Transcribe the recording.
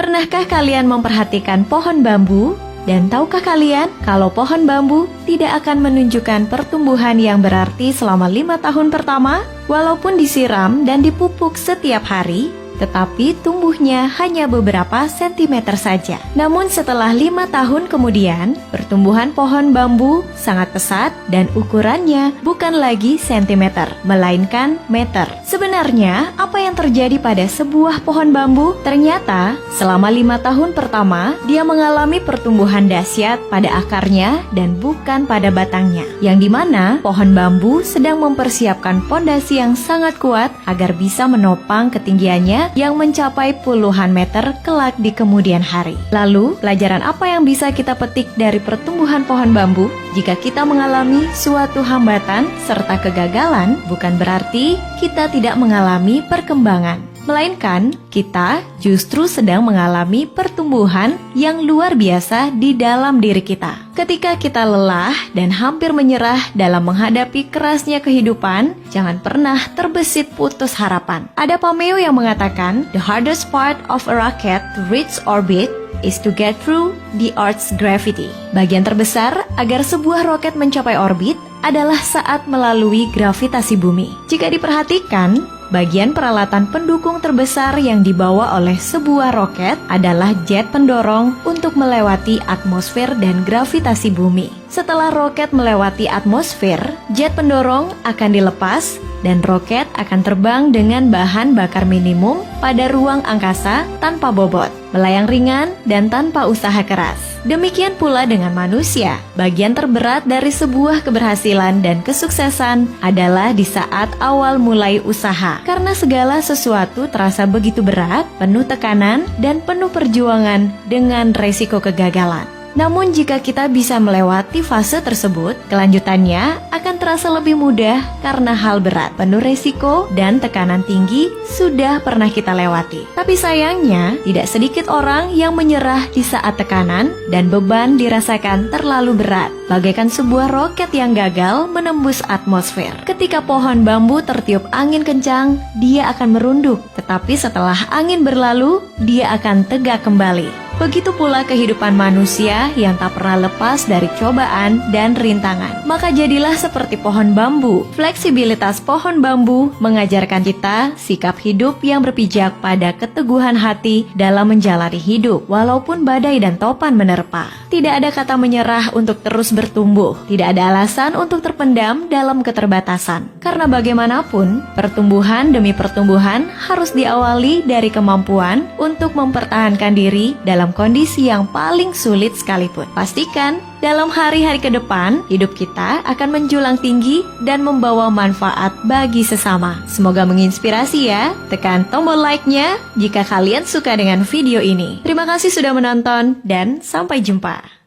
Pernahkah kalian memperhatikan pohon bambu? Dan tahukah kalian kalau pohon bambu tidak akan menunjukkan pertumbuhan yang berarti selama 5 tahun pertama? Walaupun disiram dan dipupuk setiap hari, tetapi tumbuhnya hanya beberapa sentimeter saja. Namun setelah 5 tahun kemudian, pertumbuhan pohon bambu sangat pesat dan ukurannya bukan lagi sentimeter, melainkan meter. Sebenarnya, apa yang terjadi pada sebuah pohon bambu? Ternyata, selama 5 tahun pertama, dia mengalami pertumbuhan dahsyat pada akarnya dan bukan pada batangnya. Yang dimana pohon bambu sedang mempersiapkan pondasi yang sangat kuat agar bisa menopang ketinggiannya yang mencapai puluhan meter kelak di kemudian hari. Lalu, pelajaran apa yang bisa kita petik dari pertumbuhan pohon bambu? Jika kita mengalami suatu hambatan serta kegagalan, bukan berarti kita tidak mengalami perkembangan, melainkan kita justru sedang mengalami pertumbuhan yang luar biasa di dalam diri kita. Ketika kita lelah dan hampir menyerah dalam menghadapi kerasnya kehidupan, jangan pernah terbesit putus harapan. Ada pameo yang mengatakan, "The hardest part of a rocket to reach orbit is to get through the Earth's gravity." Bagian terbesar agar sebuah roket mencapai orbit adalah saat melalui gravitasi bumi. Jika diperhatikan, bagian peralatan pendukung terbesar yang dibawa oleh sebuah roket adalah jet pendorong untuk melewati atmosfer dan gravitasi bumi. Setelah roket melewati atmosfer, jet pendorong akan dilepas dan roket akan terbang dengan bahan bakar minimum pada ruang angkasa tanpa bobot, melayang ringan dan tanpa usaha keras. Demikian pula dengan manusia. Bagian terberat dari sebuah keberhasilan dan kesuksesan adalah di saat awal mulai usaha. Karena segala sesuatu terasa begitu berat, penuh tekanan, dan penuh perjuangan dengan resiko kegagalan. Namun jika kita bisa melewati fase tersebut, kelanjutannya akan terasa lebih mudah karena hal berat, penuh resiko, dan tekanan tinggi sudah pernah kita lewati. Tapi sayangnya, tidak sedikit orang yang menyerah di saat tekanan dan beban dirasakan terlalu berat, bagaikan sebuah roket yang gagal menembus atmosfer. Ketika pohon bambu tertiup angin kencang, dia akan merunduk, tetapi setelah angin berlalu, dia akan tegak kembali. Begitu pula kehidupan manusia yang tak pernah lepas dari cobaan dan rintangan. Maka jadilah seperti pohon bambu. Fleksibilitas pohon bambu mengajarkan kita sikap hidup yang berpijak pada keteguhan hati dalam menjalani hidup, walaupun badai dan topan menerpa. Tidak ada kata menyerah untuk terus bertumbuh. Tidak ada alasan untuk terpendam dalam keterbatasan. Karena bagaimanapun, pertumbuhan demi pertumbuhan harus diawali dari kemampuan untuk mempertahankan diri dalam kondisi yang paling sulit sekalipun. Pastikan dalam hari-hari ke depan, hidup kita akan menjulang tinggi dan membawa manfaat bagi sesama. Semoga menginspirasi ya. Tekan tombol like-nya jika kalian suka dengan video ini. Terima kasih sudah menonton dan sampai jumpa.